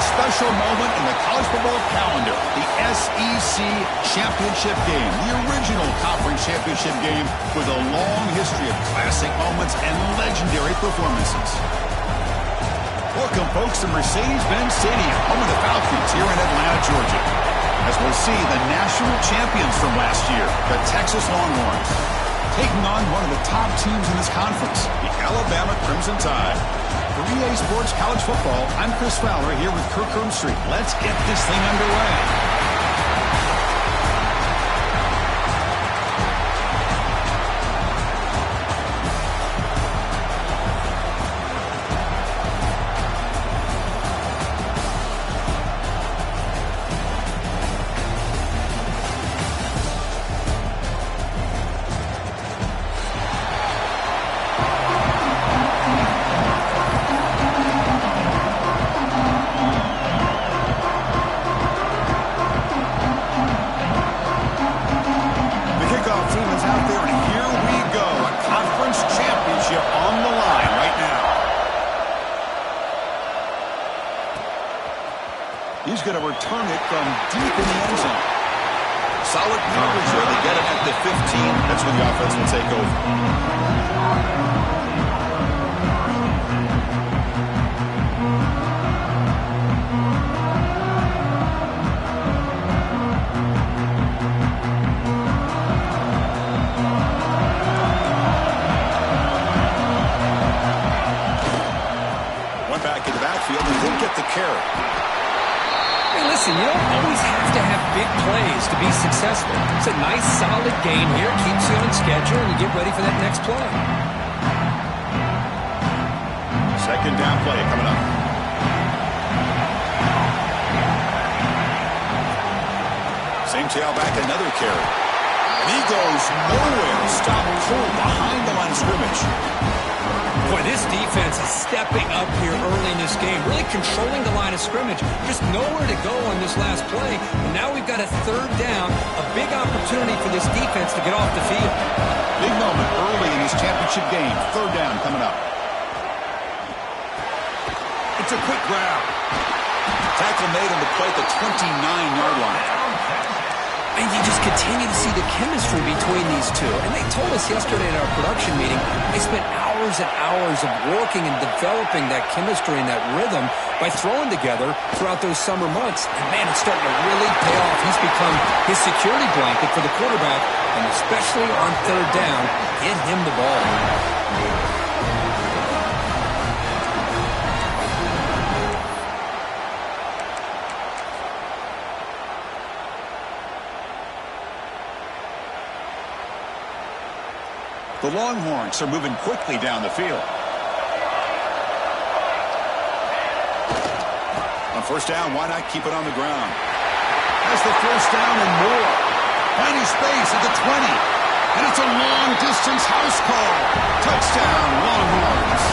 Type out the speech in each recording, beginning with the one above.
special moment in the college football calendar, the SEC Championship game, the original conference championship game with a long history of classic moments and legendary performances. Welcome, folks, to Mercedes-Benz Stadium, home of the Falcons here in Atlanta, Georgia, as we'll see the national champions from last year, the Texas Longhorns, taking on one of the top teams in this conference, the Alabama Crimson Tide. For EA Sports College Football, I'm Chris Fowler here with Kirk Herbstreit. Let's get this thing underway. He's going to return it from deep in the end zone. Solid coverage there. They get it at the 15. That's when the offense will take over. Went back in the backfield and didn't get the carry. Listen, you don't always have to have big plays to be successful. It's a nice, solid gain here. Keeps you on schedule, and you get ready for that next play. Second down play coming up. Same tailback, another carry. And he goes nowhere. Stop cold behind the line of scrimmage. Boy, this defense is stepping up here early in this game, really controlling the line of scrimmage. Just nowhere to go on this last play. And now we've got a third down, a big opportunity for this defense to get off the field. Big moment early in this championship game. Third down coming up. It's a quick grab. Tackle made on the play at the 29-yard line. And you just continue to see the chemistry between these two. And they told us yesterday in our production meeting, they spent hours and hours of working and developing that chemistry and that rhythm by throwing together throughout those summer months. And, man, it's starting to really pay off. He's become his security blanket for the quarterback, and especially on third down, get him the ball. The Longhorns are moving quickly down the field. On first down, why not keep it on the ground? Has the first down and more. Finding space at the 20. And it's a long-distance house call. Touchdown, Longhorns.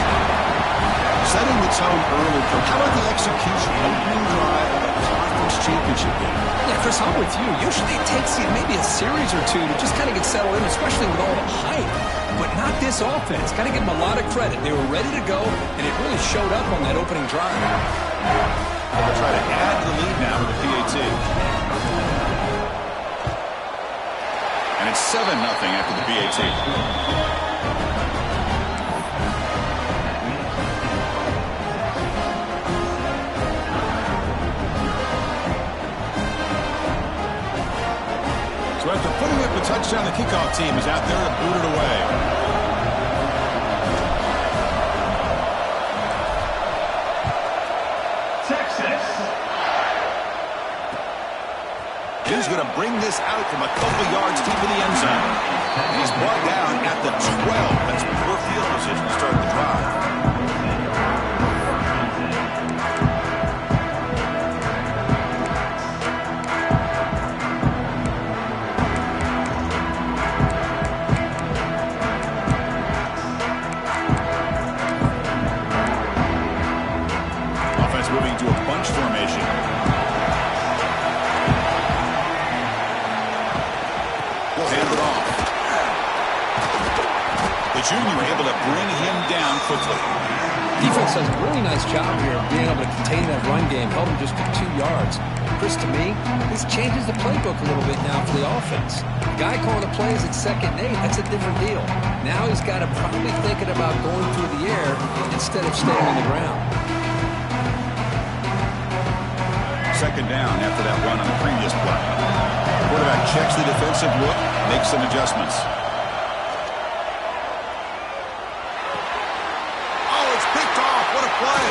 Setting the tone early. How about the execution? Opening drive of a conference championship game. Yeah, Chris, I'm with you. Usually it takes you maybe a series or two to just kind of get settled in, especially with all the hype. But not this offense. Got to give them a lot of credit. They were ready to go, and it really showed up on that opening drive. They'll try to add to the lead now with the PAT. And it's 7-0 after the PAT. So after putting up a touchdown, the kickoff team is out there to boot it away. Texas. He's going to bring this out from a couple yards deep in the end zone. And he's brought down at the 12. That's a poor field position to start the drive. Moving to a bunch formation. We'll hand it off. The junior able to bring him down quickly. Defense does a really nice job here of being able to contain that run game, held him just for 2 yards. Chris, to me, this changes the playbook a little bit now for the offense. The guy calling the plays at 2nd and 8, that's a different deal. Now he's got to probably thinking about going through the air instead of staying on the ground. 2nd down after that run on the previous play. Quarterback checks the defensive look, makes some adjustments. What a play.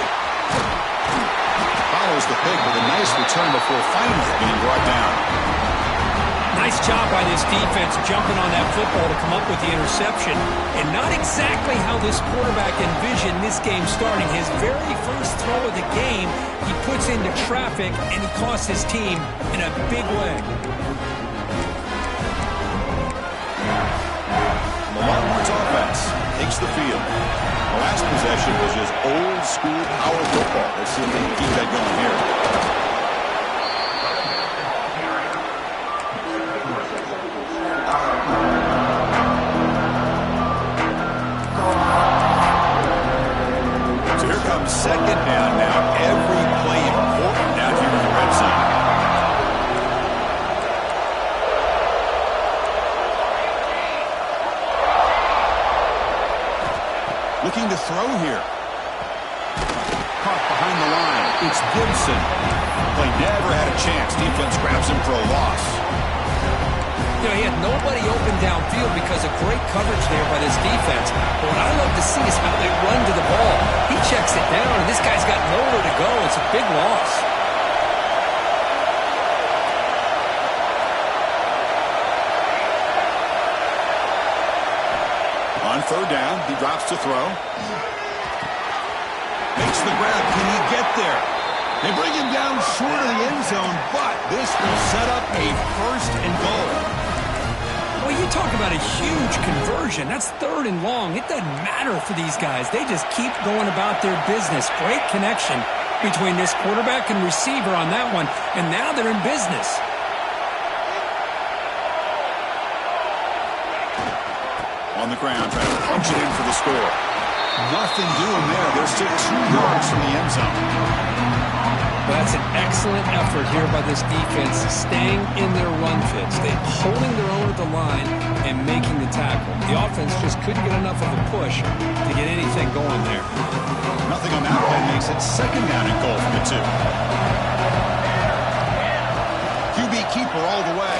Follows the pick with a nice return before finally being brought down. Nice job by this defense jumping on that football to come up with the interception. And not exactly how this quarterback envisioned this game starting. His very first throw of the game, he puts into traffic, and he costs his team in a big way. The Longhorns offense takes the field. The last possession was just old-school power football. Let's see if they can keep that going here. So here comes 2nd down now. Every play important out here in the red zone. Looking to throw here. Caught behind the line. It's Gibson. Play never had a chance. Defense grabs him for a loss. You know, he had nobody open downfield because of great coverage there by this defense. But what I love to see is how they run to the ball. He checks it down, and this guy's got nowhere to go. It's a big loss. On 3rd down, he drops to throw. Makes the grab. Can he get there? They bring him down short of the end zone, but this will set up a 1st and goal. Well, you talk about a huge conversion. That's 3rd and long. It doesn't matter for these guys. They just keep going about their business. Great connection between this quarterback and receiver on that one, and now they're in business. On the ground, trying to punch it in for the score. Nothing doing there. They're still 2 yards from the end zone. But that's an excellent effort here by this defense, staying in their run fits. They're holding their own at the line and making the tackle. The offense just couldn't get enough of a push to get anything going there. Nothing on that play makes it 2nd down and goal from the 2. QB keeper all the way.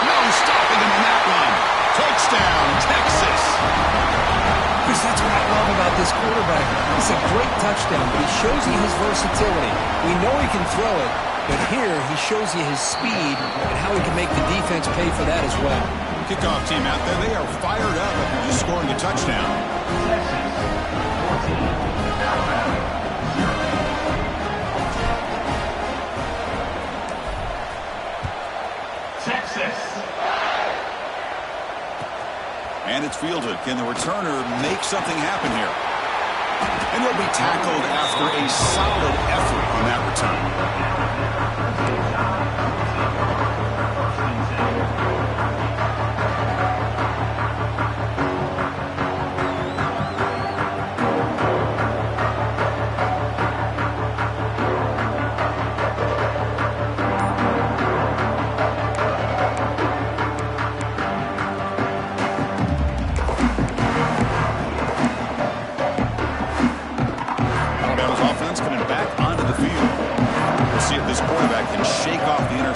No stopping him on that one. Touchdown, Texas. Chris, that's what I love about this quarterback. It's a great touchdown, but he shows you his versatility. We know he can throw it, but here he shows you his speed and how he can make the defense pay for that as well. Kickoff team out there, they are fired up after just scoring a touchdown. And it's fielded. Can the returner make something happen here? And he'll be tackled after a solid effort on that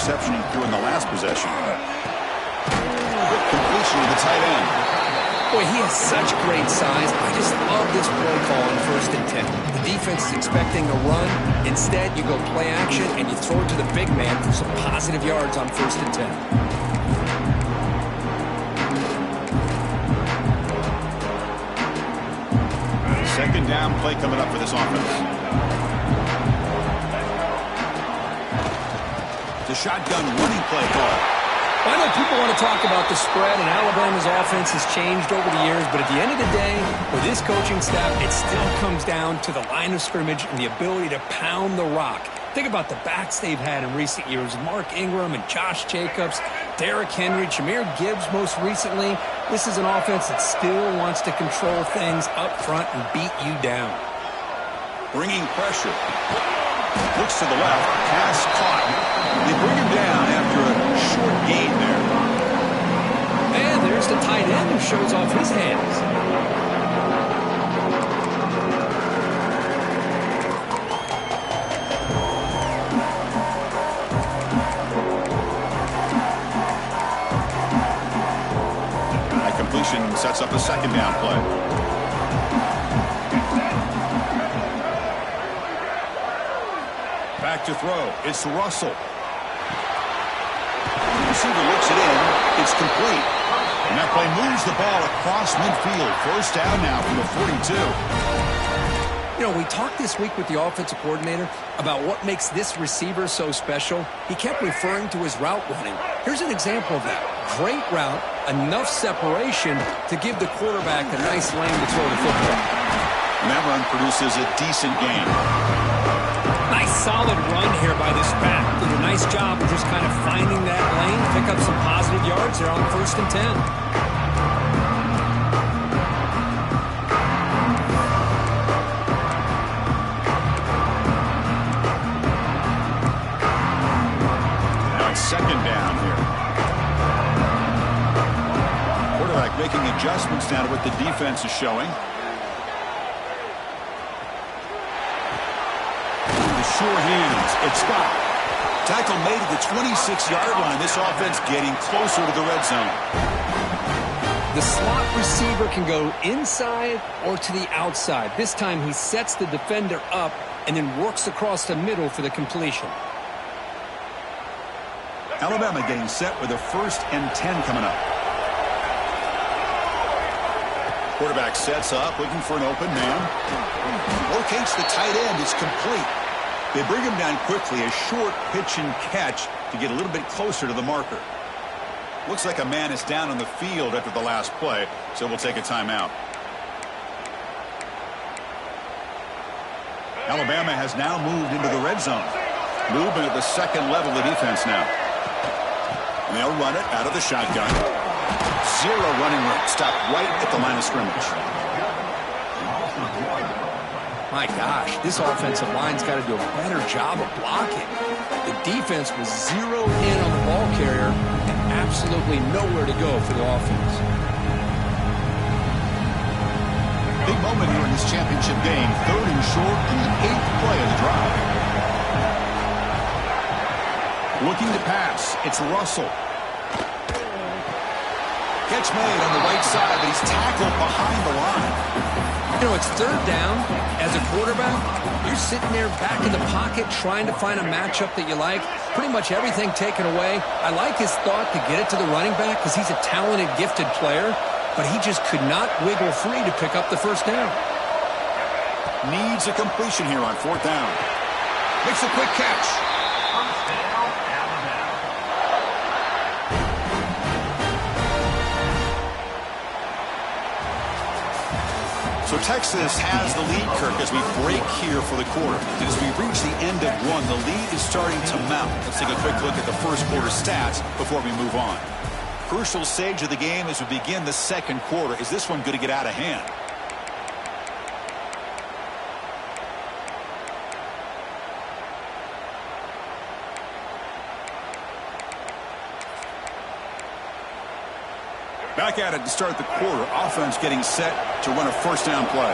interception he threw in the last possession. Quick completion to the tight end. Boy, he has such great size. I just love this play call on 1st and 10. The defense is expecting a run. Instead, you go play action and you throw it to the big man for some positive yards on 1st and 10. Second down play coming up for this offense. The shotgun running play call. Well, I know people want to talk about the spread, and Alabama's offense has changed over the years, but at the end of the day, with this coaching staff, it still comes down to the line of scrimmage and the ability to pound the rock. Think about the backs they've had in recent years, Mark Ingram and Josh Jacobs. Derrick Henry, Jahmyr Gibbs most recently. This is an offense that still wants to control things up front and beat you down. Bringing pressure. Looks to the left. Pass caught. They bring him down after a short gain there. And there's the tight end who shows off his hands. That completion sets up a second down play. Back to throw. It's Russell. The receiver looks it in. It's complete. And that play moves the ball across midfield. First down now from the 42. You know, we talked this week with the offensive coordinator about what makes this receiver so special. He kept referring to his route running. Here's an example of that. Great route, enough separation to give the quarterback a nice lane to throw the football. And that run produces a decent gain. Nice solid run here by this back. Did a nice job of just kind of finding that lane, pick up some positive yards there on 1st and 10. Now it's second down here. Quarterback making adjustments now to what the defense is showing. Sure hands. It's Scott. Tackle made at the 26-yard line. This offense getting closer to the red zone. The slot receiver can go inside or to the outside. This time he sets the defender up and then works across the middle for the completion. Alabama getting set with a 1st and 10 coming up. Quarterback sets up, looking for an open man. Locates the tight end. It's complete. They bring him down quickly, a short pitch and catch to get a little bit closer to the marker. Looks like a man is down on the field after the last play, so we'll take a timeout. Alabama has now moved into the red zone. Movement at the second level of defense now. And they'll run it out of the shotgun. Zero running room. Stopped right at the line of scrimmage. My gosh, this offensive line's got to do a better job of blocking. The defense was zeroed in on the ball carrier and absolutely nowhere to go for the offense. Big moment here in this championship game. 3rd and short in the 8th play of the drive. Looking to pass. It's Russell. Catch made on the right side, but he's tackled behind the line. You know, it's 3rd down. As a quarterback, you're sitting there back in the pocket trying to find a matchup that you like. Pretty much everything taken away. I like his thought to get it to the running back because he's a talented, gifted player, but he just could not wiggle free to pick up the 1st down. Needs a completion here on 4th down. Makes a quick catch. So Texas has the lead, Kirk, as we break here for the quarter. And as we reach the end of one, the lead is starting to mount. Let's take a quick look at the first quarter stats before we move on. Crucial stage of the game as we begin the second quarter. Is this one going to get out of hand? Back at it to start the quarter. Offense getting set to run a 1st down play.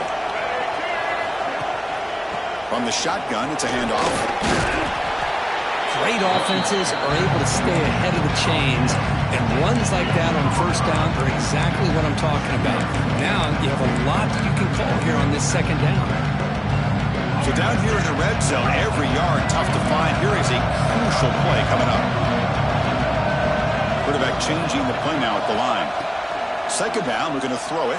From the shotgun, it's a handoff. Great offenses are able to stay ahead of the chains, and runs like that on 1st down are exactly what I'm talking about. Now you have a lot that you can call here on this 2nd down. So down here in the red zone, every yard tough to find. Here is a crucial play coming up. Quarterback changing the play now at the line. 2nd down, we're going to throw it.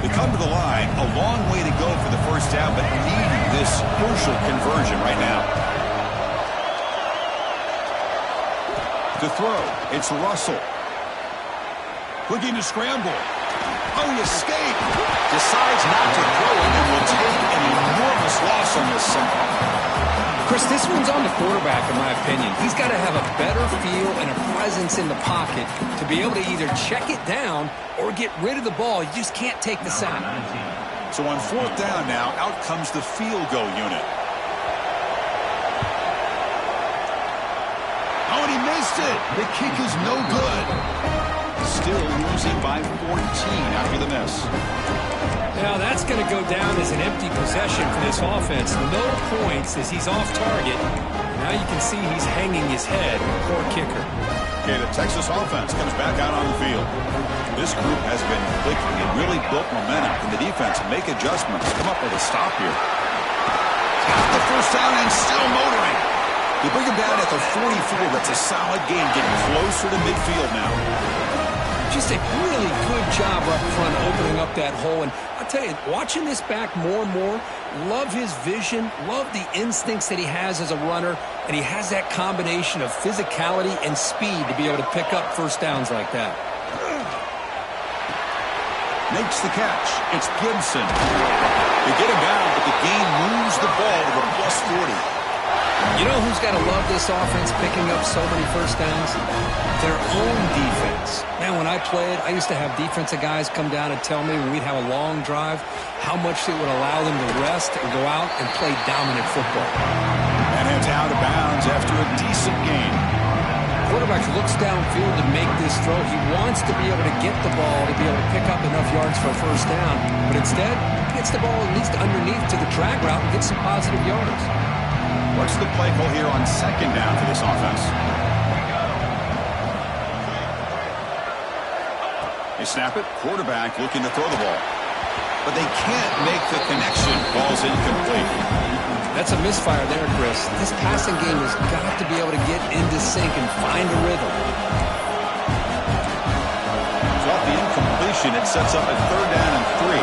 They come to the line, a long way to go for the 1st down, but need this crucial conversion right now. To throw, it's Russell. Looking to scramble. Oh, he escaped. Decides not to throw it and will take an enormous loss on this second. Chris, this one's on the quarterback, in my opinion. He's got to have a better feel and a presence in the pocket to be able to either check it down or get rid of the ball. You just can't take the sack. So on fourth down now, out comes the field goal unit. Oh, and he missed it. The kick is no good. Still losing by 14 after the miss. Now that's going to go down as an empty possession for this offense. No points as he's off target. Now you can see he's hanging his head. Poor kicker. Okay, the Texas offense comes back out on the field. This group has been clicking and really built momentum. Can the defense make adjustments? Come up with a stop here. Got the first down and still motoring. You bring him down at the 44. That's a solid game, getting closer to midfield now. Just a really good job up front opening up that hole. And I'll tell you, watching this back more and more, love his vision, love the instincts that he has as a runner, and he has that combination of physicality and speed to be able to pick up first downs like that. Makes the catch. It's Gibson. They get him down, but the game moves the ball to the plus 40. You know who's got to love this offense picking up so many first downs? Their own defense. Man, when I played, I used to have defensive guys come down and tell me when we'd have a long drive how much it would allow them to rest and go out and play dominant football. And heads out of bounds after a decent game. Quarterback looks downfield to make this throw. He wants to be able to get the ball to be able to pick up enough yards for a first down. But instead, he gets the ball at least underneath to the drag route and gets some positive yards. What's the play call here on second down for this offense? They snap it. Quarterback looking to throw the ball. But they can't make the connection. Ball's incomplete. That's a misfire there, Chris. This passing game has got to be able to get into sync and find a rhythm. Off the incompletion, it sets up a third down and 3.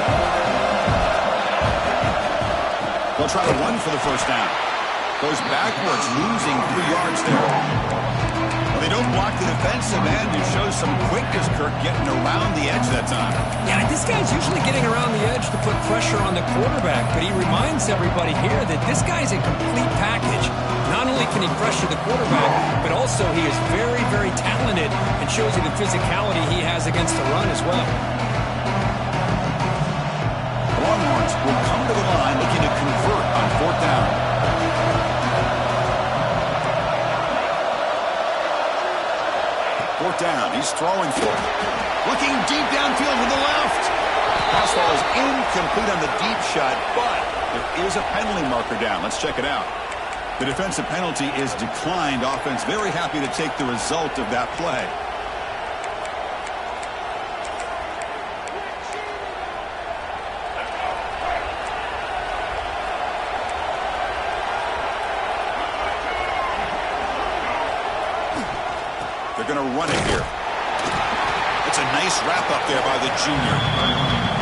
They'll try to run for the first down. Goes backwards, losing 3 yards there. Well, they don't block the defensive end. It shows some quickness, Kirk, getting around the edge that time. Yeah, this guy's usually getting around the edge to put pressure on the quarterback, but he reminds everybody here that this guy's a complete package. Not only can he pressure the quarterback, but also he is very, very talented and shows you the physicality he has against the run as well. The Longhorns will come to the line looking to convert on fourth down. Fourth down, he's throwing for it. Looking deep downfield with the left. Pass ball is incomplete on the deep shot, but there is a penalty marker down. Let's check it out. The defensive penalty is declined. Offense very happy to take the result of that play. They're going to run it here. It's a nice wrap up there by the junior.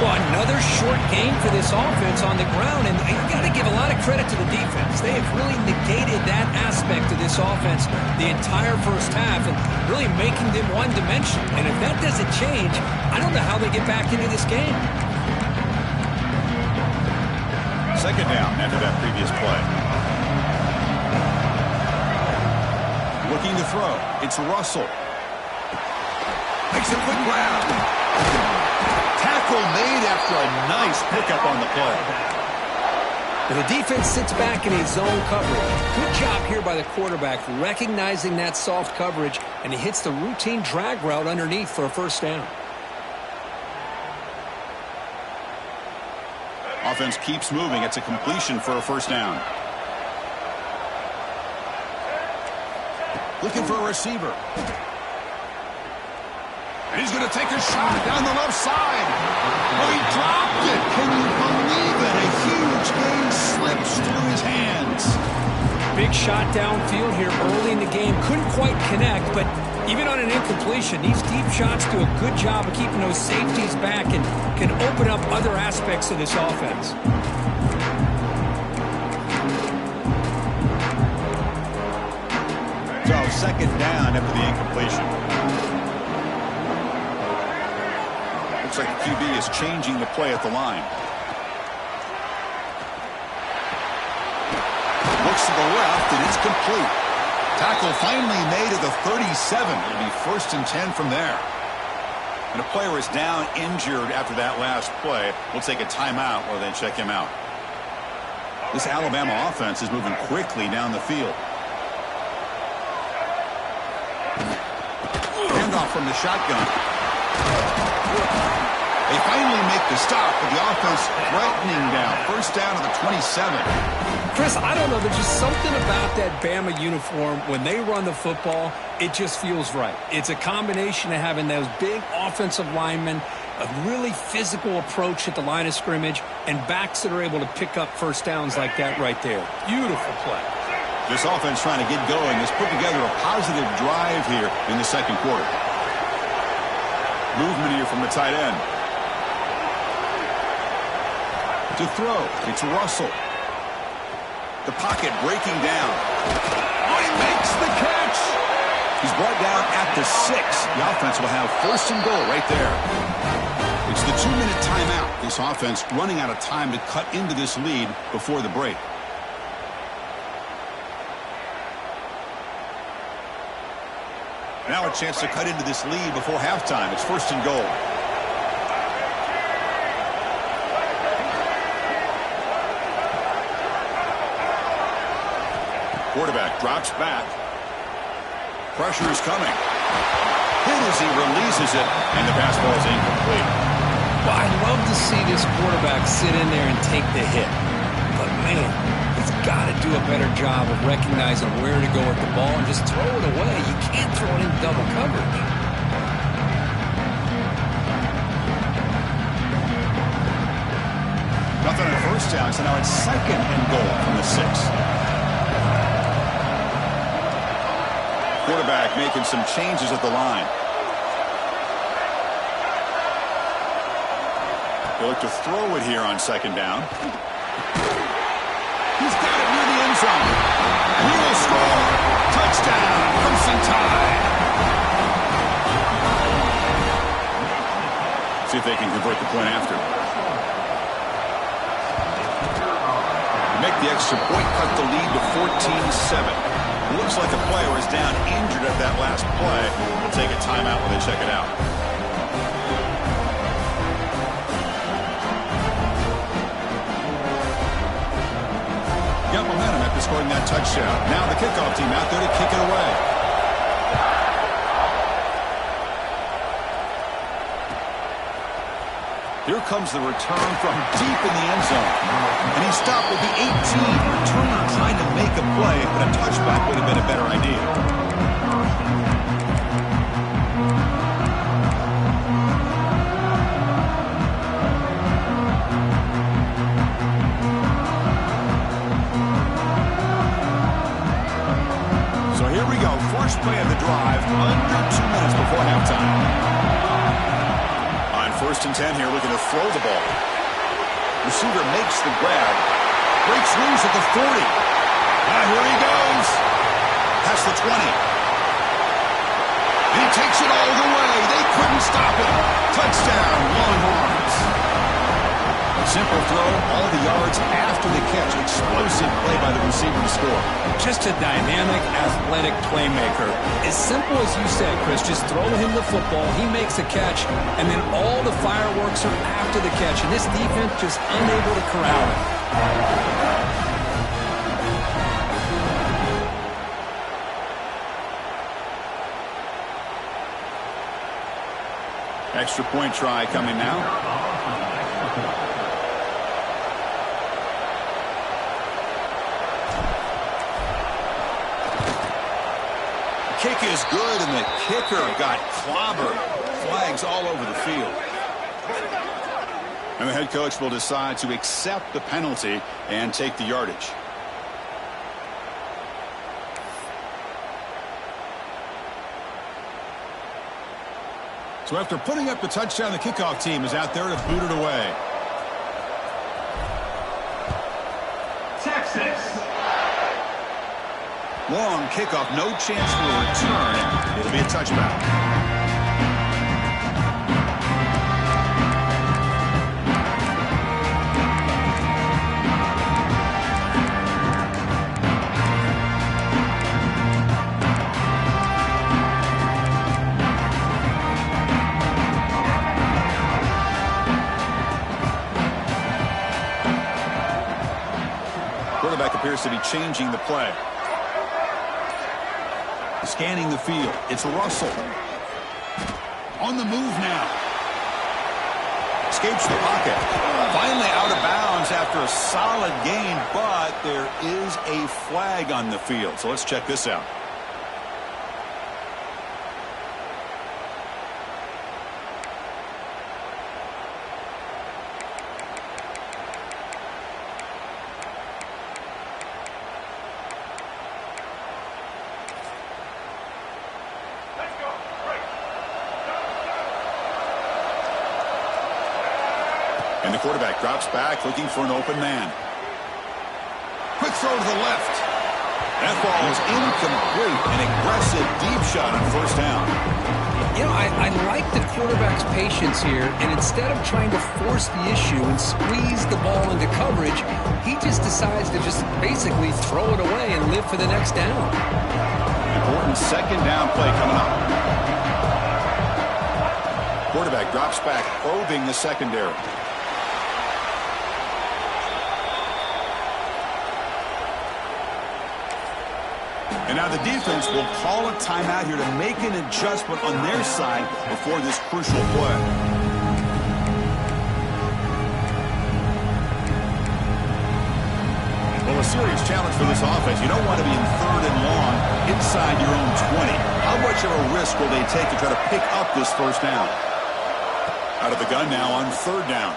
Well, another short game for this offense on the ground, and you got to give a lot of credit to the defense. They have really negated that aspect of this offense the entire first half and really making them one-dimensional. And if that doesn't change, I don't know how they get back into this game. Second down after that previous play. Looking to throw. It's Russell. Makes a quick grab. Tackle made after a nice pickup on the play. And the defense sits back in a zone coverage. Good job here by the quarterback recognizing that soft coverage, and he hits the routine drag route underneath for a first down. Offense keeps moving. It's a completion for a first down. Looking for a receiver. And he's going to take a shot down the left side. Oh, he dropped it. Can you believe it? A huge gain slips through his hands. Big shot downfield here early in the game. Couldn't quite connect, but even on an incompletion, these deep shots do a good job of keeping those safeties back and can open up other aspects of this offense. So second down after the incompletion. Looks like the QB is changing the play at the line. Looks to the left, and it's complete. Tackle finally made at the 37. It'll be 1st and 10 from there. And a player is down injured after that last play. We'll take a timeout or then check him out. This Alabama offense is moving quickly down the field. Handoff from the shotgun. They finally make the stop, but the offense threatening down. 1st down to the 27. Chris, I don't know. There's just something about that Bama uniform. When they run the football, it just feels right. It's a combination of having those big offensive linemen, a really physical approach at the line of scrimmage, and backs that are able to pick up 1st downs like that right there. Beautiful play. This offense trying to get going has put together a positive drive here in the 2nd quarter. Movement here from the tight end. To throw, it's Russell. The pocket breaking down. Oh, he makes the catch. He's brought down at the 6. The offense will have 1st and goal right there. It's the 2-minute timeout. This offense running out of time to cut into this lead before the break. Now a chance to cut into this lead before halftime. It's 1st and goal. Quarterback drops back. Pressure is coming. Hit as he releases it, and the pass ball is incomplete. Well, I'd love to see this quarterback sit in there and take the hit. But, man, he's got to do a better job of recognizing where to go with the ball and just throw it away. You can't throw it in double coverage. Nothing on 1st down, so now it's 2nd and goal from the 6. Quarterback making some changes at the line. They look to throw it here on 2nd down. He's got it near the end zone. And he will score. Touchdown, Crimson Tide. See if they can convert the point after. Make the extra point, cut the lead to 14-7. Looks like a player is down injured at that last play. We'll take a timeout when they check it out. Got momentum after scoring that touchdown. Now the kickoff team out there to kick it away. Here comes the return from deep in the end zone. And he stopped with the 18. Returner trying to make a play, but a touchback would have been a better idea. So here we go. First play of the drive, under 2 minutes before halftime. 1st and 10 here, looking to throw the ball. Receiver makes the grab. Breaks loose at the 40. Here he goes. Past the 20. And he takes it all the way. They couldn't stop it. Touchdown, Longhorns. Simple throw, all the yards after the catch. Explosive play by the receiver to score. Just a dynamic, athletic playmaker. As simple as you said, Chris, just throw him the football, he makes a catch, and then all the fireworks are after the catch. And this defense just unable to corral him. Extra point try coming now. Kick is good, and the kicker got clobbered. Flags all over the field. And the head coach will decide to accept the penalty and take the yardage. So after putting up the touchdown, the kickoff team is out there to boot it away. Texas. Long kickoff, no chance for a return. It'll be a touchback. Quarterback appears to be changing the play. Scanning the field. It's Russell. On the move now. Escapes the pocket. Finally out of bounds after a solid gain, but there is a flag on the field. So let's check this out. And the quarterback drops back, looking for an open man. Quick throw to the left. That ball is incomplete. An aggressive deep shot on first down. You know, I like the quarterback's patience here, and instead of trying to force the issue and squeeze the ball into coverage, he just decides to just basically throw it away and live for the next down. Important second down play coming up. Quarterback drops back, probing the secondary. And now the defense will call a timeout here to make an adjustment on their side before this crucial play. Well, a serious challenge for this offense. You don't want to be in third and long inside your own 20. How much of a risk will they take to try to pick up this first down? Out of the gun now on third down.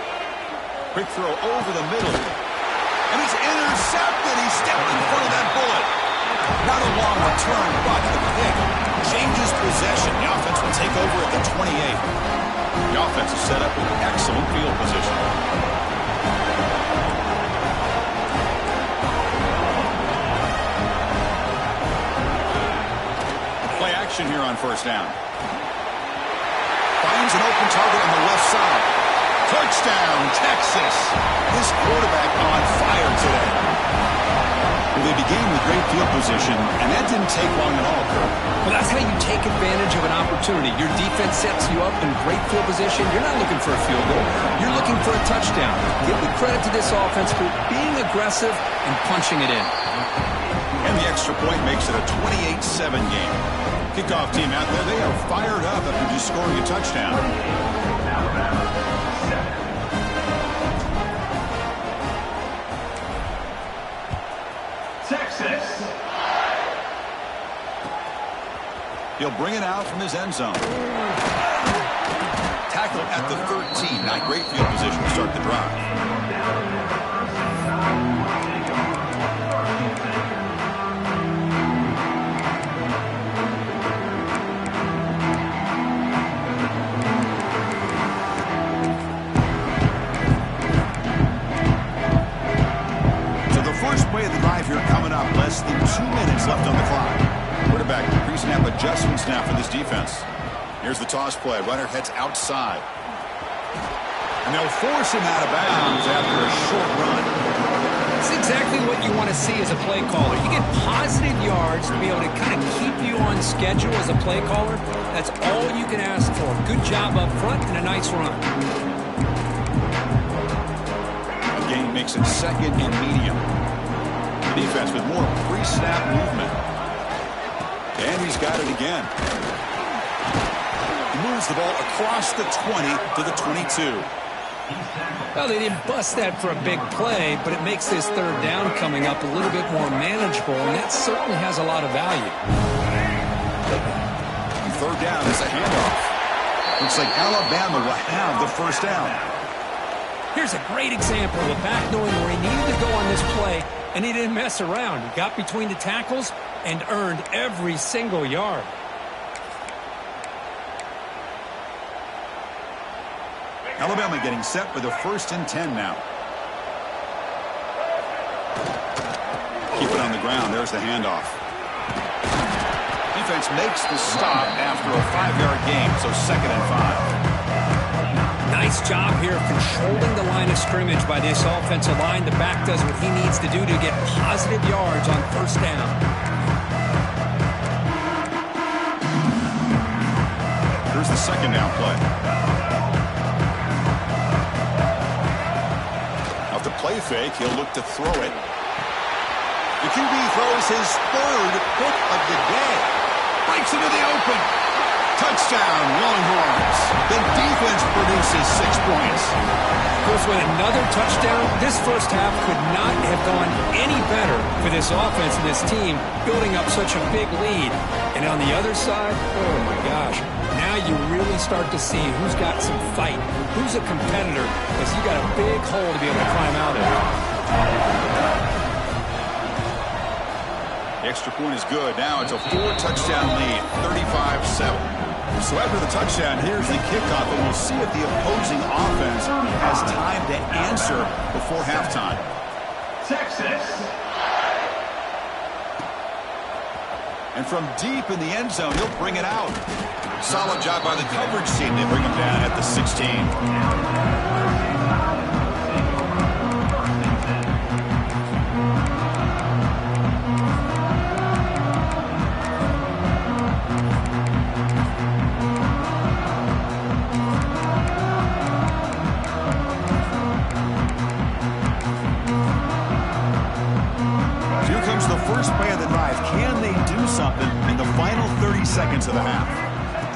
Quick throw over the middle. And it's intercepted. He stepped in front of that bullet. Not a long return, but the pick changes possession. The offense will take over at the 28. The offense is set up with excellent field position. Play action here on first down. Finds an open target on the left side. Touchdown, Texas. This quarterback on fire today. Well, they began with great field position, and that didn't take long at all, Kirk. Well, that's how you take advantage of an opportunity. Your defense sets you up in great field position. You're not looking for a field goal. You're looking for a touchdown. Give the credit to this offense for being aggressive and punching it in. And the extra point makes it a 28-7 game. Kickoff team out there, they are fired up after just scoring a touchdown. Texas. He'll bring it out from his end zone. Tackle at the 13. Not great field position to start the drive. Here coming up, less than 2 minutes left on the clock. Quarterback pre-snap adjustments now for this defense. Here's the toss play. Runner heads outside. And they'll force him out of bounds after a short run. It's exactly what you want to see as a play caller. You get positive yards to be able to kind of keep you on schedule as a play caller. That's all you can ask for. Good job up front and a nice run. A gain makes it second and medium. Defense with more pre-snap movement. And he's got it again. He moves the ball across the 20 to the 22. Well, they didn't bust that for a big play, but it makes this third down coming up a little bit more manageable, and that certainly has a lot of value. And third down is a handoff. Looks like Alabama will have the first down. Here's a great example of a back knowing where he needed to go on this play, and he didn't mess around. He got between the tackles and earned every single yard. Alabama getting set for the 1st and 10 now. Keep it on the ground. There's the handoff. defense makes the stop after a 5-yard gain, so 2nd and 5. Nice job here of controlling the line of scrimmage by this offensive line. The back does what he needs to do to get positive yards on first down. Here's the 2nd down play. Off the play fake, he'll look to throw it. The QB throws his 3rd pick of the day. Breaks into the open. Touchdown, Longhorns. The defense produces 6 points. Goes with another touchdown. This first half could not have gone any better for this offense and this team, building up such a big lead. And on the other side, oh my gosh, now you really start to see who's got some fight, who's a competitor, because you got a big hole to be able to climb out of. The extra point is good. Now it's a 4-touchdown lead, 35-7. So after the touchdown, here's the kickoff, and we'll see if the opposing offense has time to answer before halftime. Texas. And from deep in the end zone, he'll bring it out. Solid job by the coverage team. They bring him down at the 16. First play of the drive. Can they do something in the final 30 seconds of the half?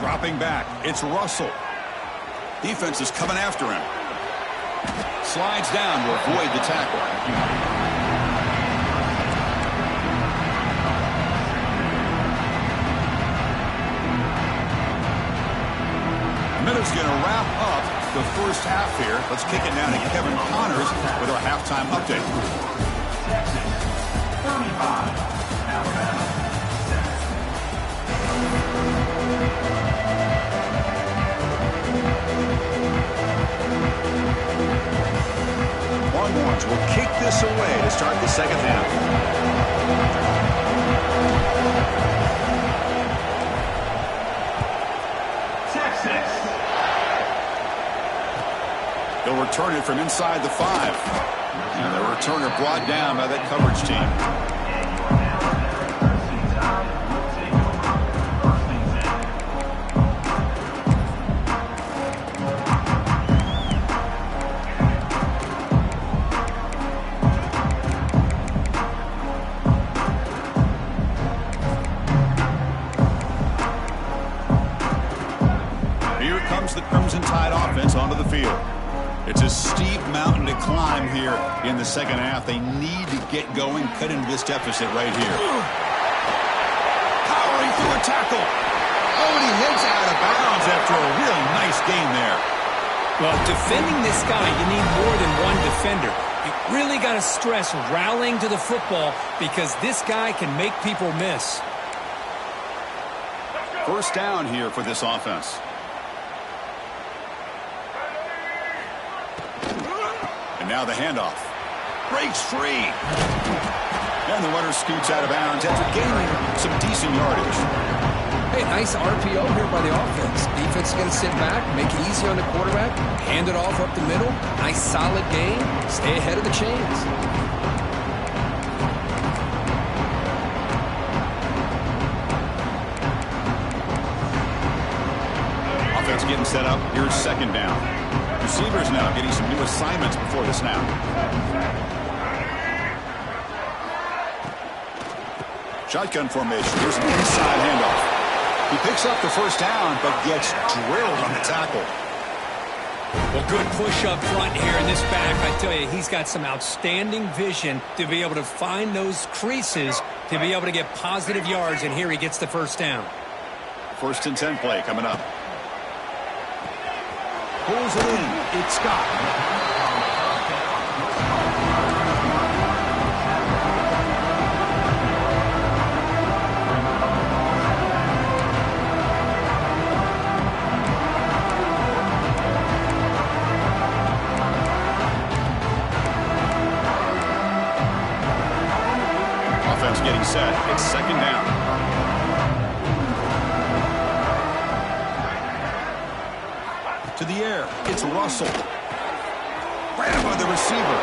Dropping back. It's Russell. Defense is coming after him. Slides down to avoid the tackle. Minute's going to wrap up the first half here. Let's kick it down to Kevin Connors with our halftime update. Texas, 35, Alabama, 7. Longhorns will kick this away to start the second half. Texas. They'll return it from inside the 5. And the returner brought down by that coverage team. Here comes the Crimson Tide offense onto the field. It's a steep mountain to climb here in the second half. They need to get going, cut into this deficit right here. Powering through a tackle. Oh, and he heads out of bounds after a real nice game there. Well, defending this guy, you need more than one defender. You really got to stress rallying to the football because this guy can make people miss. First down here for this offense. And now the handoff. Breaks free. And the runner scoots out of bounds after gaining some decent yardage. Hey, nice RPO here by the offense. Defense is going to sit back, make it easy on the quarterback, hand it off up the middle. Nice solid game. Stay ahead of the chains. Offense getting set up. Here's second down. Receivers now getting some new assignments before the snap. Shotgun formation. Here's an inside handoff. He picks up the first down, but gets drilled on the tackle. Well, good push up front here in this back. I tell you, he's got some outstanding vision to be able to find those creases to be able to get positive yards, and here he gets the first down. 1st and 10 play coming up. Pulls it in. It's Scott. Offense getting set. It's second down. to the air. It's Russell. Right by the receiver.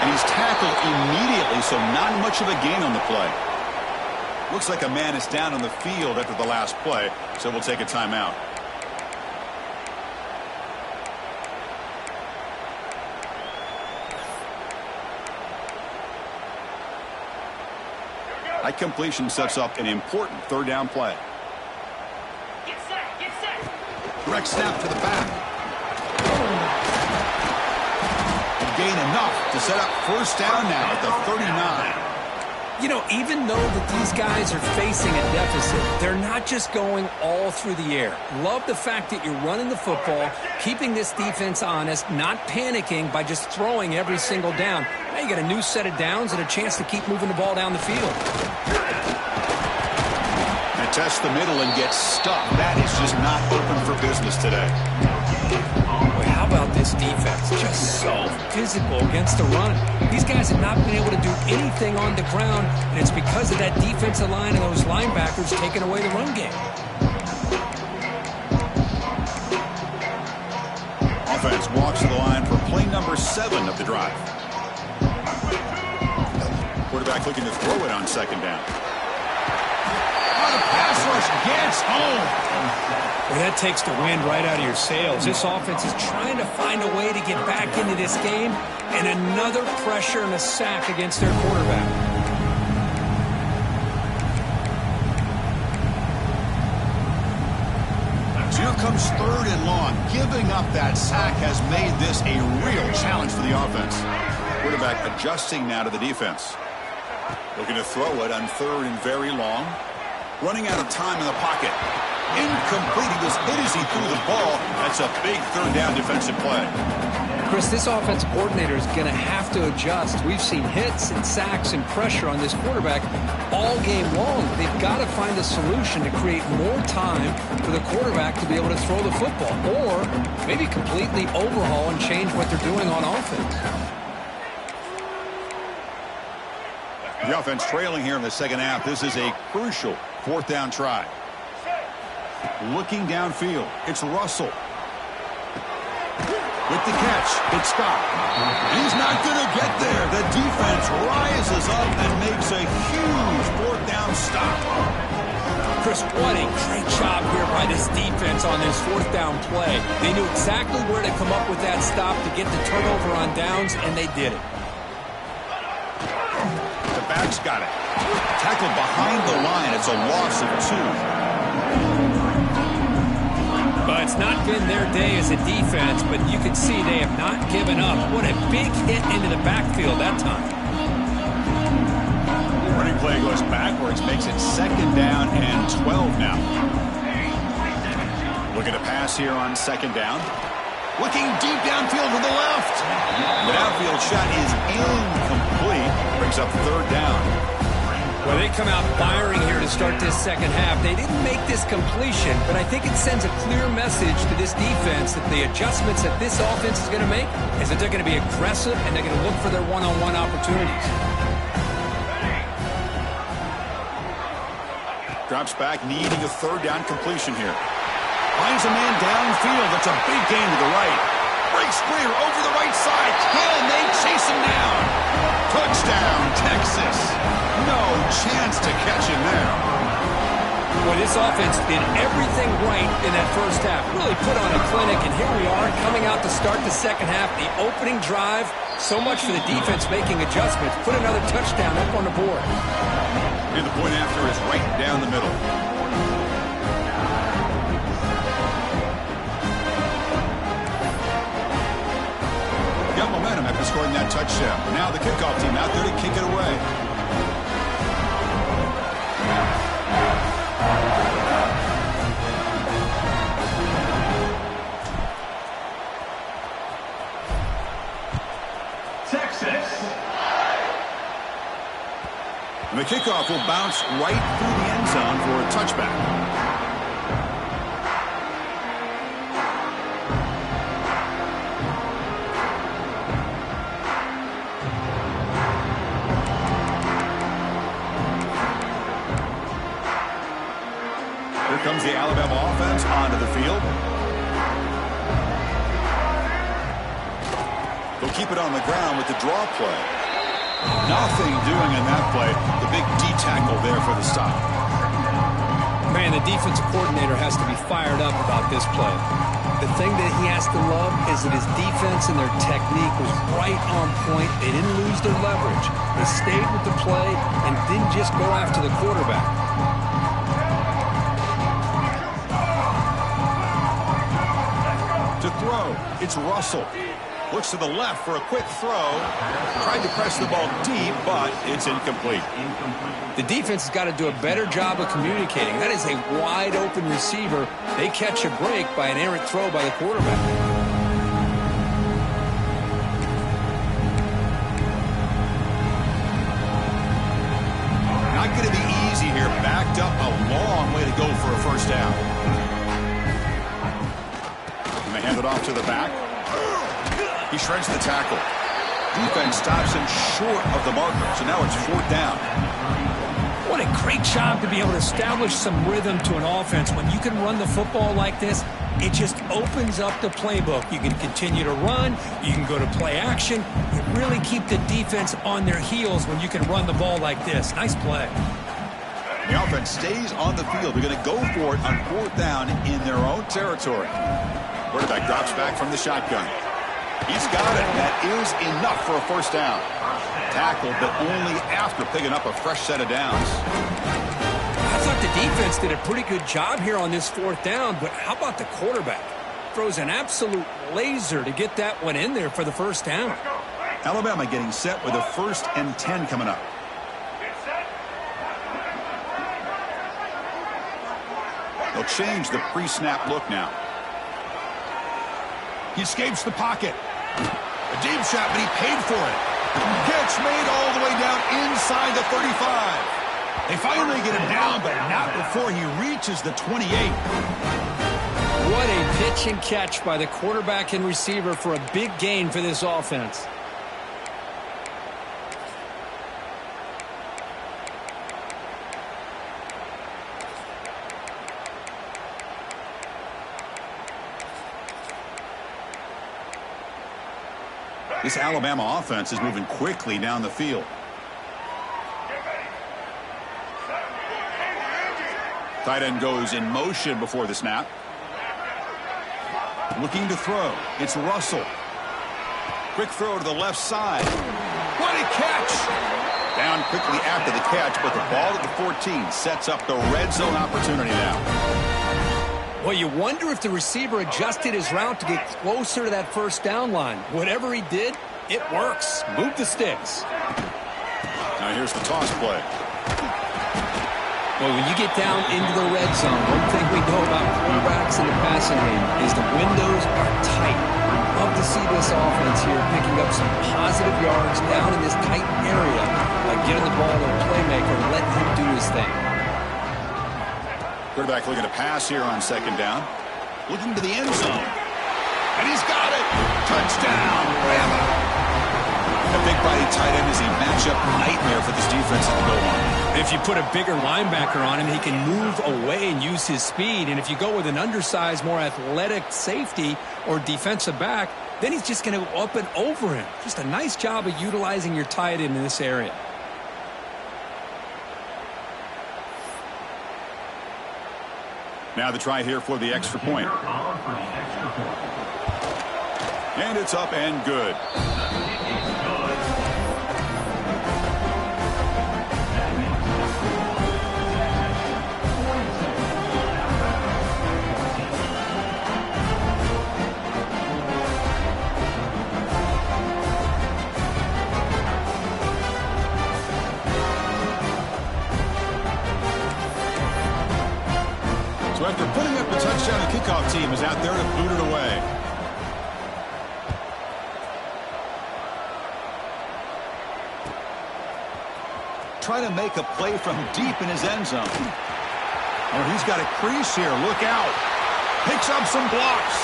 And he's tackled immediately, so not much of a gain on the play. Looks like a man is down on the field after the last play, so we'll take a timeout. That completion sets up an important third down play. Get set, get set. Direct snap to the back. Gain enough to set up first down now at the 39. You know, even though that these guys are facing a deficit, they're not just going all through the air. Love the fact that you're running the football, keeping this defense honest, not panicking by just throwing every single down. Now you got a new set of downs and a chance to keep moving the ball down the field. And test the middle and get stuck. That is just not open for business today. Boy, how about this defense? Just so physical against the run. These guys have not been able to do anything on the ground, and it's because of that defensive line and those linebackers taking away the run game. Offense walks to the line for play number 7 of the drive. Quarterback looking to throw it on second down. Oh, the pass rush gets home. Well, that takes the wind right out of your sails. This offense is trying to find a way to get back into this game, and another pressure and a sack against their quarterback. So here comes third and long. Giving up that sack has made this a real challenge for the offense. Quarterback adjusting now to the defense. Looking to throw it on third and very long. Running out of time in the pocket. Incomplete. He was hit as he threw the ball. That's a big third down defensive play. Chris, this offensive coordinator is going to have to adjust. We've seen hits and sacks and pressure on this quarterback all game long. They've got to find a solution to create more time for the quarterback to be able to throw the football, or maybe completely overhaul and change what they're doing on offense. The offense trailing here in the second half. This is a crucial fourth down try. Looking downfield, it's Russell. With the catch, it's Scott. He's not going to get there. The defense rises up and makes a huge fourth down stop. Chris, what a great job here by this defense on this fourth down play. They knew exactly where to come up with that stop to get the turnover on downs, and they did it. The back's got it. Tackled behind the line. It's a loss of 2. But it's not been their day as a defense, but you can see they have not given up. What a big hit into the backfield that time. Running play goes backwards, makes it second down and 12 now. Looking to pass here on second down. Looking deep downfield to the left. The downfield shot is incomplete. Brings up third down. Well, they come out firing here to start this second half. They didn't make this completion, but I think it sends a clear message to this defense that the adjustments that this offense is going to make is that they're going to be aggressive and they're going to look for their one-on-one opportunities. Drops back, needing a third down completion here. Finds a man downfield. That's a big gain to the right. Breaks clear over the right side. Can they chase him down? Touchdown, Texas. No chance to catch him there. Well, this offense did everything right in that first half. Really put on a clinic, and here we are coming out to start the second half. The opening drive, so much for the defense making adjustments. Put another touchdown up on the board. And the point after is right down the middle. Got momentum after scoring that touchdown. Now the kickoff team out there to kick it away. Texas. And the kickoff will bounce right through the end zone for a touchback. Here comes the Alabama offense onto the field. keep it on the ground with the draw play. Nothing doing in that play. The big D tackle there for the stop. Man, the defensive coordinator has to be fired up about this play. The thing that he has to love is that his defense and their technique was right on point. They didn't lose their leverage. They stayed with the play and didn't just go after the quarterback. To throw, it's Russell. Looks to the left for a quick throw. Tried to press the ball deep, but it's incomplete. The defense has got to do a better job of communicating. That is a wide-open receiver. They catch a break by an errant throw by the quarterback. Not going to be easy here. Backed up a long way to go for a first down. And they hand it off to the back. He shreds the tackle. Defense stops him short of the marker, so now it's 4th down. What a great job to be able to establish some rhythm to an offense. When you can run the football like this, it just opens up the playbook. You can continue to run. You can go to play action. You really keep the defense on their heels when you can run the ball like this. Nice play. The offense stays on the field. They're going to go for it on 4th down in their own territory. Quarterback drops back from the shotgun. He's got it. That is enough for a first down. Tackled, but only after picking up a fresh set of downs. I thought the defense did a pretty good job here on this 4th down, but how about the quarterback? Throws an absolute laser to get that one in there for the first down. Alabama getting set with a 1st and 10 coming up. They'll change the pre-snap look now. He escapes the pocket. A deep shot, but he paid for it. Catch made all the way down inside the 35. They finally get him down, but not before he reaches the 28. What a pitch and catch by the quarterback and receiver for a big gain for this offense. This Alabama offense is moving quickly down the field. Tight end goes in motion before the snap. Looking to throw. It's Russell. Quick throw to the left side. What a catch! Down quickly after the catch, but the ball at the 14 sets up the red zone opportunity now. Well, you wonder if the receiver adjusted his route to get closer to that first down line. Whatever he did, it works. Move the sticks. Now here's the toss play. Well, when you get down into the red zone, one thing we know about quarterbacks in the passing game is the windows are tight. Love to see this offense here picking up some positive yards down in this tight area by getting the ball to a playmaker and letting him do his thing. Quarterback looking to pass here on 2nd down. Looking to the end zone. And he's got it. Touchdown, Bama. A big body tight end is a matchup nightmare for this defense at the goal line. If you put a bigger linebacker on him, he can move away and use his speed. And if you go with an undersized, more athletic safety or defensive back, then he's just going to go up and over him. Just a nice job of utilizing your tight end in this area. Now the try here for the extra point. And it's up and good. So after putting up a touchdown, the kickoff team is out there to boot it away. Trying to make a play from deep in his end zone. Oh, he's got a crease here. Look out. Picks up some blocks.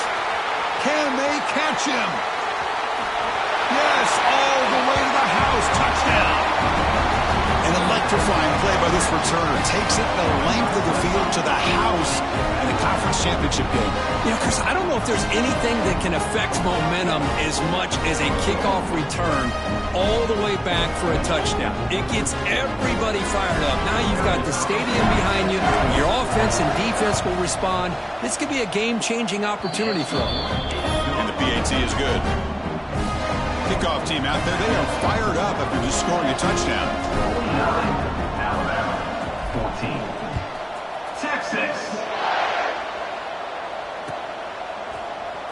Can they catch him? Yes, all the way to the house. Touchdown. And electrifying play by this returner. Takes it the length of the field to the house in the conference championship game. You know, Chris, I don't know if there's anything that can affect momentum as much as a kickoff return all the way back for a touchdown. It gets everybody fired up. Now you've got the stadium behind you. Your offense and defense will respond. This could be a game-changing opportunity for them. And the PAT is good. Kickoff team out there, they are fired up after just scoring a touchdown. 14. Texas.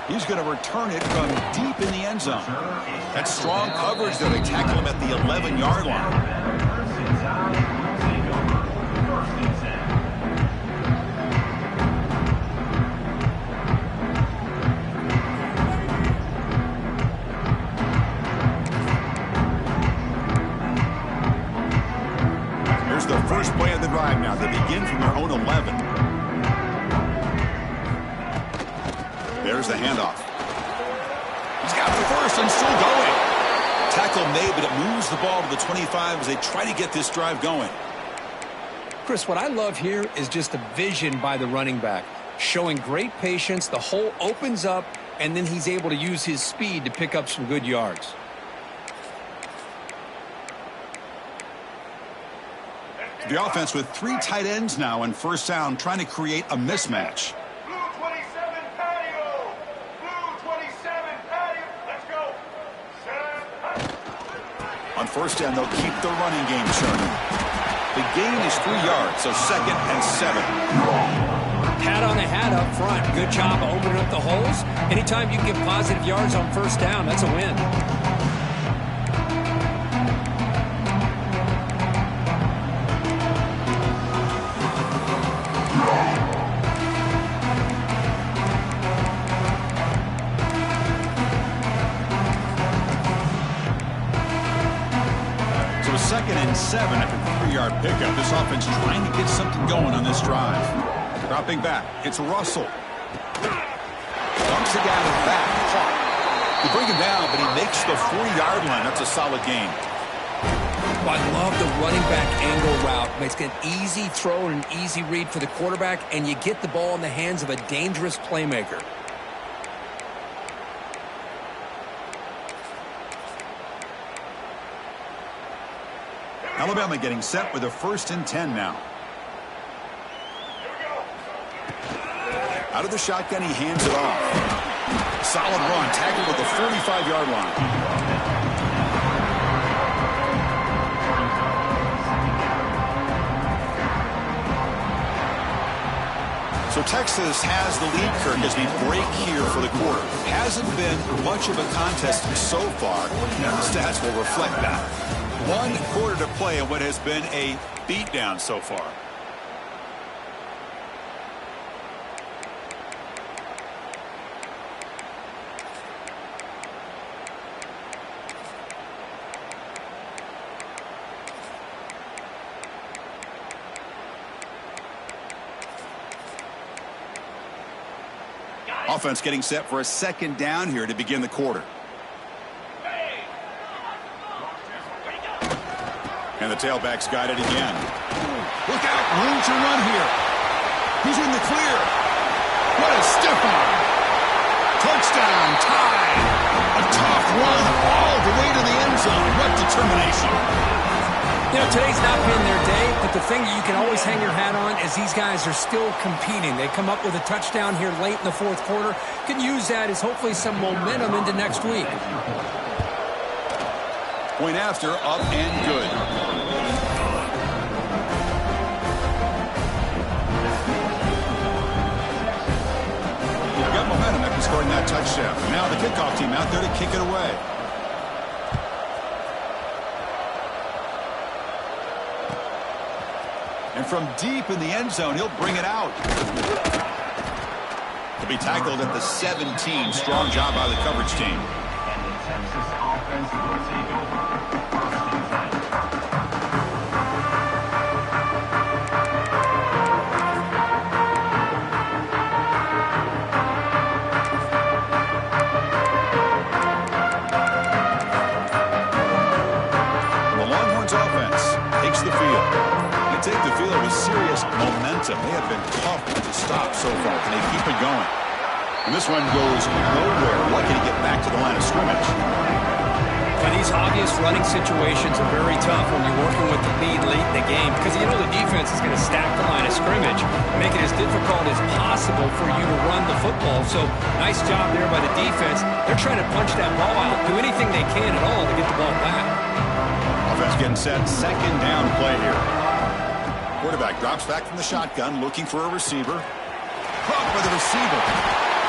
He's going to return it from deep in the end zone. That's strong coverage, though. They tackle him at the 11-yard line. Here's the first play of the drive now. They begin from their own 11. There's the handoff. He's got the first and still going. Tackle made, but it moves the ball to the 25 as they try to get this drive going. Chris, what I love here is just the vision by the running back. Showing great patience, the hole opens up, and then he's able to use his speed to pick up some good yards. The offense with 3 tight ends now on first down, trying to create a mismatch. Blue 27 patio. Blue 27 patio. Let's go. On first down, they'll keep the running game churning. The gain is 3 yards, so 2nd and 7. Pat on the hat up front. Good job of opening up the holes. Anytime you can get positive yards on first down, that's a win. So 2nd and 7 after the 3-yard pickup. This offense trying to get something going on this drive. Dropping back, it's Russell. Dumps it down and back. Caught. They bring him down, but he makes the 40-yard line. That's a solid gain. Well, I love the running back angle route. Makes it an easy throw and an easy read for the quarterback, and you get the ball in the hands of a dangerous playmaker. Alabama getting set with a 1st and 10 now. Out of the shotgun, he hands it off. Solid run, tackled at the 45-yard line. So Texas has the lead, Kirk, as we break here for the quarter. Hasn't been much of a contest so far. Now the stats will reflect that. 1 quarter to play in what has been a beatdown so far. Offense getting set for a 2nd down here to begin the quarter. And the tailback's got it again. Look out, room to run here. He's in the clear. What a stiff arm. Touchdown, tie. A tough run all the way to the end zone. What determination. You know, today's not been their day, but the thing you can always hang your hat on is these guys are still competing. They come up with a touchdown here late in the 4th quarter. Can use that as hopefully some momentum into next week. Point after, up and good. Got momentum after scoring that touchdown. Now the kickoff team out there to kick it away. And from deep in the end zone, he'll bring it out. He'll be tackled at the 17. Strong job by the coverage team. And the Texas offense will take over. The Longhorns offense takes the field. defense that may have been tough to stop so far. Can they keep it going? And this one goes nowhere. Lucky to get back to the line of scrimmage. But these obvious running situations are very tough when you're working with the lead late in the game because you know the defense is going to stack the line of scrimmage, make it as difficult as possible for you to run the football. So nice job there by the defense. They're trying to punch that ball out, do anything they can at all to get the ball back. Offense getting set. Second down play here. Quarterback drops back from the shotgun, looking for a receiver. Caught by the receiver.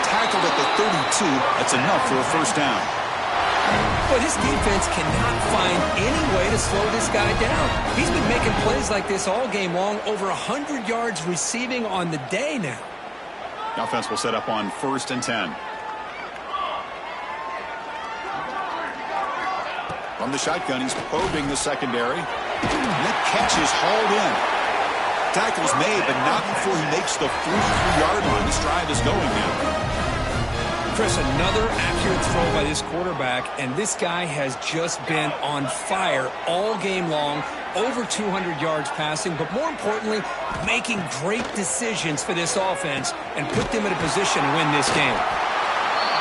Tackled at the 32. That's enough for a first down. But his defense cannot find any way to slow this guy down. He's been making plays like this all game long, over 100 yards receiving on the day now. The offense will set up on 1st and 10. From the shotgun, he's probing the secondary. And that catch is hauled in. Tackle's made, but not before he makes the 43-yard line. This drive is going now. Chris, another accurate throw by this quarterback, and this guy has just been on fire all game long, over 200 yards passing, but more importantly, making great decisions for this offense and put them in a position to win this game.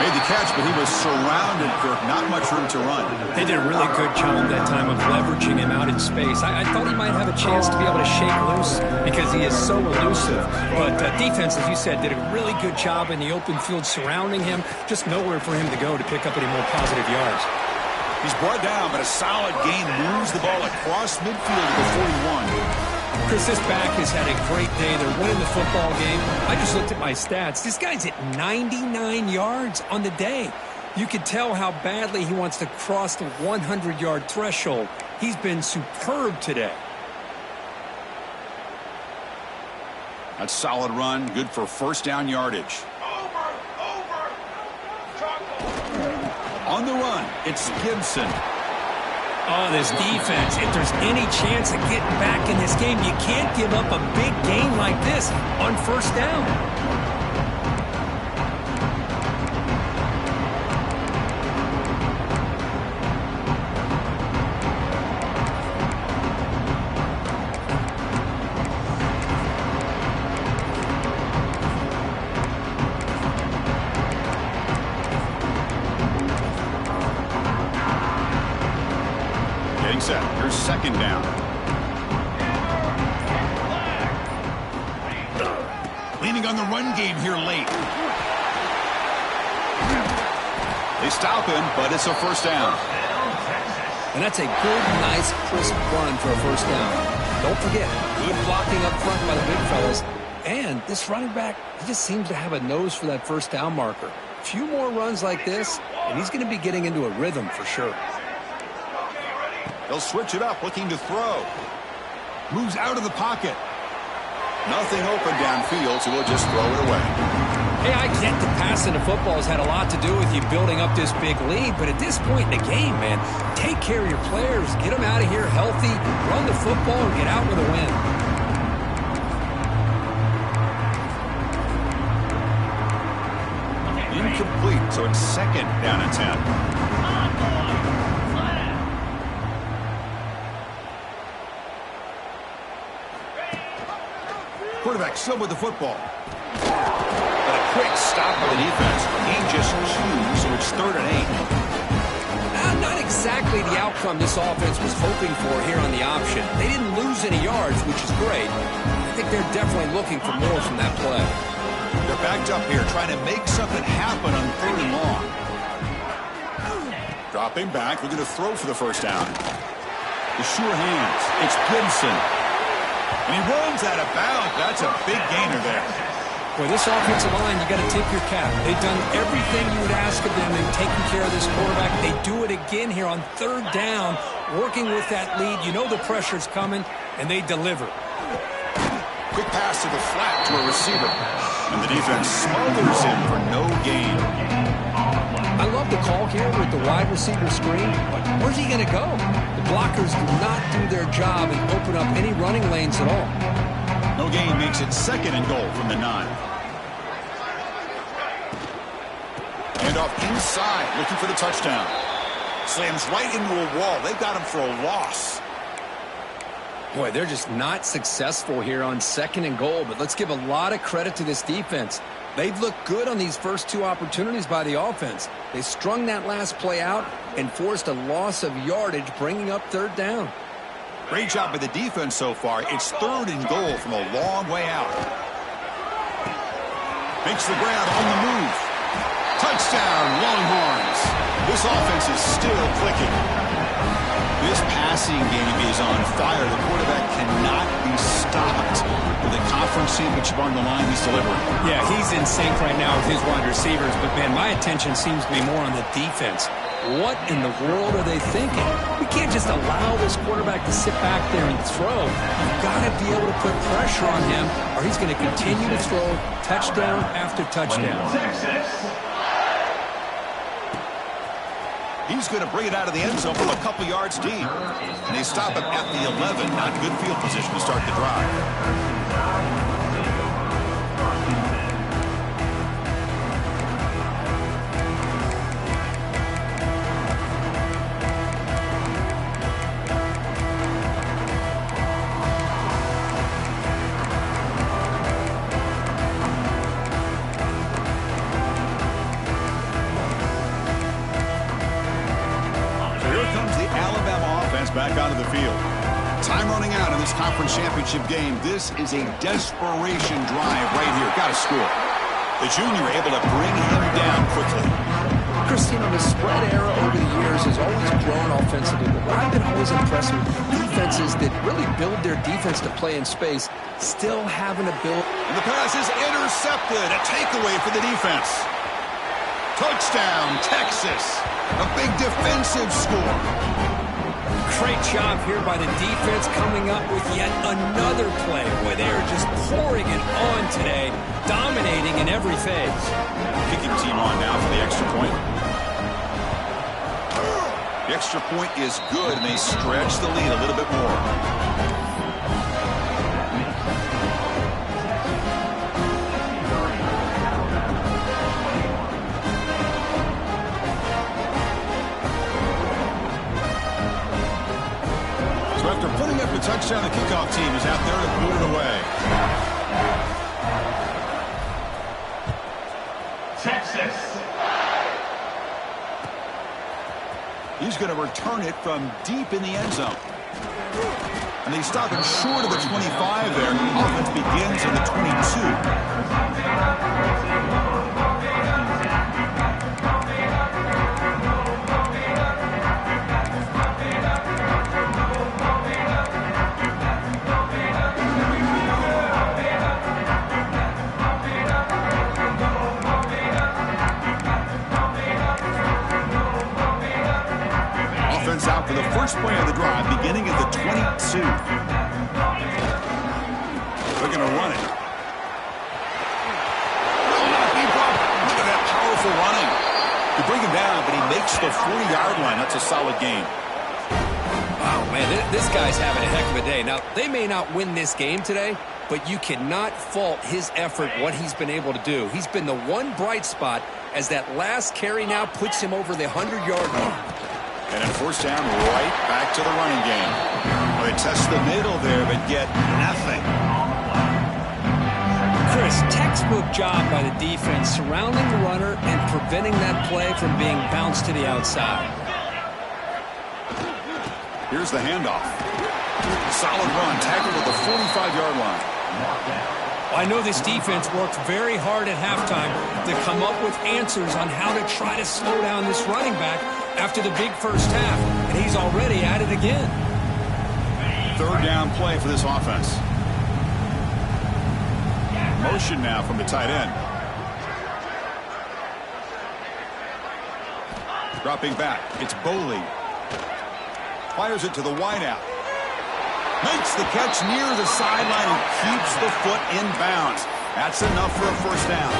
Made the catch, but he was surrounded, Kirk. Not much room to run. They did a really good job that time of leveraging him out in space. I thought he might have a chance to be able to shake loose because he is so elusive. But defense, as you said, did a really good job in the open field surrounding him. Just nowhere for him to go to pick up any more positive yards. He's brought down, but a solid gain moves the ball across midfield to the 41. Chris, this back has had a great day. They're winning the football game. I just looked at my stats. This guy's at 99 yards on the day. You can tell how badly he wants to cross the 100-yard threshold. He's been superb today. That's a solid run, good for first down yardage. On the run, it's Gibson. Oh, this defense, if there's any chance of getting back in this game, you can't give up a big gain like this on first down. Set. Here's second down. Leaning on the run game here late. They stop him, but it's a first down. And that's a good, nice, crisp run for a first down. Don't forget, good blocking up front by the big fellas. And this running back, he just seems to have a nose for that first down marker. A few more runs like this, and he's going to be getting into a rhythm for sure. They'll switch it up, looking to throw. Moves out of the pocket. Nothing open downfield, so he'll just throw it away. Hey, I get the passing of football has had a lot to do with you building up this big lead, but at this point in the game, man, take care of your players. Get them out of here healthy, run the football, and get out with a win. Incomplete, so it's second down and 10. Quarterback still with the football. But a quick stop by the defense. He just chews, so it's 3rd and 8. Not exactly the outcome this offense was hoping for here on the option. They didn't lose any yards, which is great. I think they're definitely looking for more from that play. They're backed up here, trying to make something happen on 3rd and long. Dropping back, looking to throw for the first down. The sure hands. It's Gibson. And he runs out of bounds. That's a big gainer there. Boy, this offensive line, you got to tip your cap. They've done everything you would ask of them in taking care of this quarterback. They do it again here on 3rd down, working with that lead. You know the pressure's coming, and they deliver. Quick pass to the flat to a receiver. And the defense smothers him for no gain. I love the call here with the wide receiver screen, but where's he going to go? The blockers do not do their job and open up any running lanes at all. No gain makes it 2nd and goal from the 9. And off inside, looking for the touchdown. Slams right into a wall. They've got him for a loss. Boy, they're just not successful here on 2nd and goal, but let's give a lot of credit to this defense. They've looked good on these first 2 opportunities by the offense. They strung that last play out and forced a loss of yardage, bringing up 3rd down. Great job by the defense so far. It's 3rd and goal from a long way out. Makes the grab on the move. Touchdown, Longhorns. This offense is still clicking. This passing game is on fire. The quarterback cannot be stopped. With a conference championship on the line, he's delivering. Yeah, he's in sync right now with his wide receivers. But, man, my attention seems to be more on the defense. What in the world are they thinking? We can't just allow this quarterback to sit back there and throw. You've got to be able to put pressure on him, or he's going to continue to throw touchdown after touchdown. He's going to bring it out of the end zone from a couple yards deep. And they stop him at the 11. Not good field position to start the drive. Back onto the field. Time running out in this conference championship game. This is a desperation drive right here. Got to score. The junior able to bring him down quickly. Christine, the spread era over the years has always grown offensively, but what I've been always impressed with defenses that really build their defense to play in space still have an ability. And the pass is intercepted. A takeaway for the defense. Touchdown, Texas. A big defensive score. Great job here by the defense coming up with yet another play. Boy, they are just pouring it on today, dominating in every phase. Kicking team on now for the extra point. The extra point is good, and they stretch the lead a little bit more. After putting up a touchdown, the kickoff team is out there to boot it away. Texas. He's going to return it from deep in the end zone. And they stop him short of the 25 there. Offense begins in the 22. Out for the first play of the drive, beginning at the 22. They're going to run it. Look at that powerful running. You bring him down, but he makes the 40-yard line. That's a solid game. Wow, man, this guy's having a heck of a day. Now, they may not win this game today, but you cannot fault his effort, what he's been able to do. He's been the one bright spot as that last carry now puts him over the 100-yard line. And then first down, right back to the running game. Well, they test the middle there, but get nothing. Chris, textbook job by the defense surrounding the runner and preventing that play from being bounced to the outside. Here's the handoff. Solid run, tackled at the 45-yard line. I know this defense worked very hard at halftime to come up with answers on how to try to slow down this running back after the big first half, and he's already at it again. 3rd down play for this offense. Motion now from the tight end. Dropping back, it's Boley. Fires it to the wideout. Makes the catch near the sideline and keeps the foot in bounds. That's enough for a first down.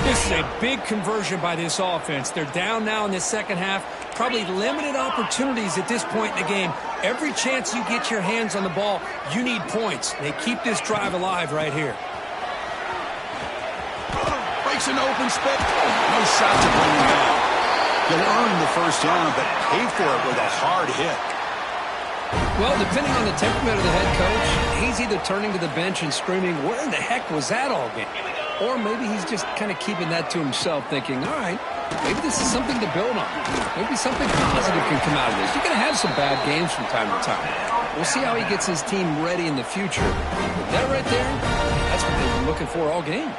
This is a big conversion by this offense. They're down now in the second half. Probably limited opportunities at this point in the game. Every chance you get your hands on the ball, you need points. They keep this drive alive right here. Breaks an open space. No shot to bring him down. He'll earn the first down, but paid for it with a hard hit. Well, depending on the temperament of the head coach, he's either turning to the bench and screaming, where in the heck was that all game? Or maybe he's just kind of keeping that to himself, thinking, all right, maybe this is something to build on. Maybe something positive can come out of this. You're going to have some bad games from time to time. We'll see how he gets his team ready in the future. But that right there, that's what they've been looking for all game.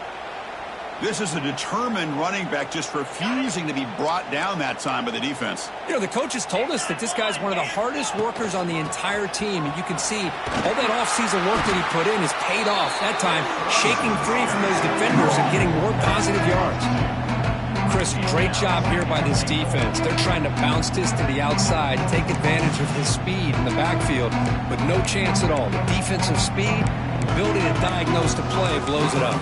This is a determined running back just refusing to be brought down that time by the defense. You know, the coaches told us that this guy's one of the hardest workers on the entire team. And you can see all that offseason work that he put in has paid off. That time, shaking free from those defenders and getting more positive yards. Chris, great job here by this defense. They're trying to bounce this to the outside, take advantage of his speed in the backfield, but no chance at all. The defensive speed, ability to diagnose the play, blows it up.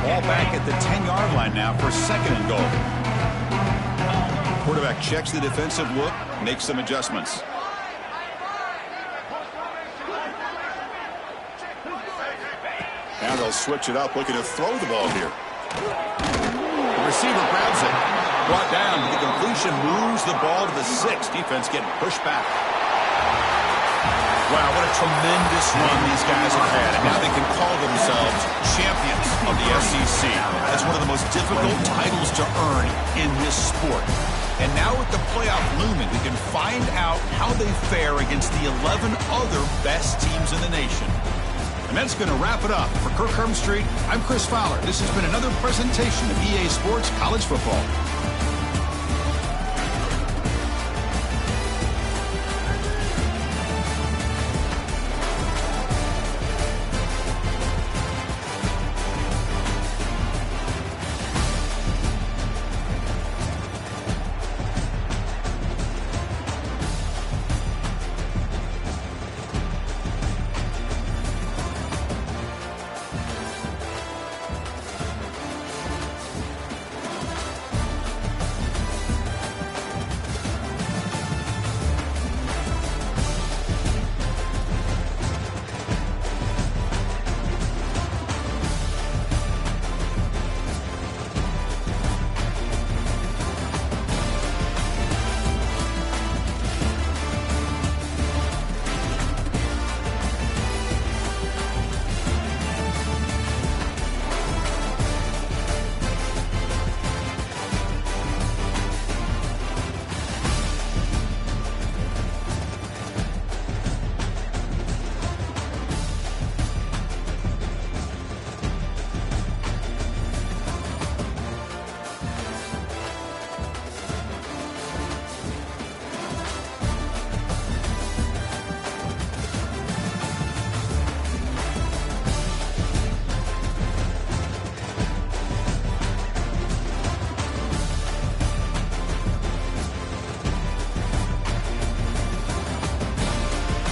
Ball back at the 10-yard line now for second and goal. Quarterback checks the defensive look, makes some adjustments. Now they'll switch it up, looking to throw the ball here. The receiver grabs it. Brought down. The completion moves the ball to the 6. Defense getting pushed back. Wow, what a tremendous run these guys have had. And now they can call themselves champions of the SEC. That's one of the most difficult titles to earn in this sport. And now with the playoff looming, we can find out how they fare against the 11 other best teams in the nation. And that's going to wrap it up. For Kirk Herbstreit, I'm Chris Fowler. This has been another presentation of EA Sports College Football.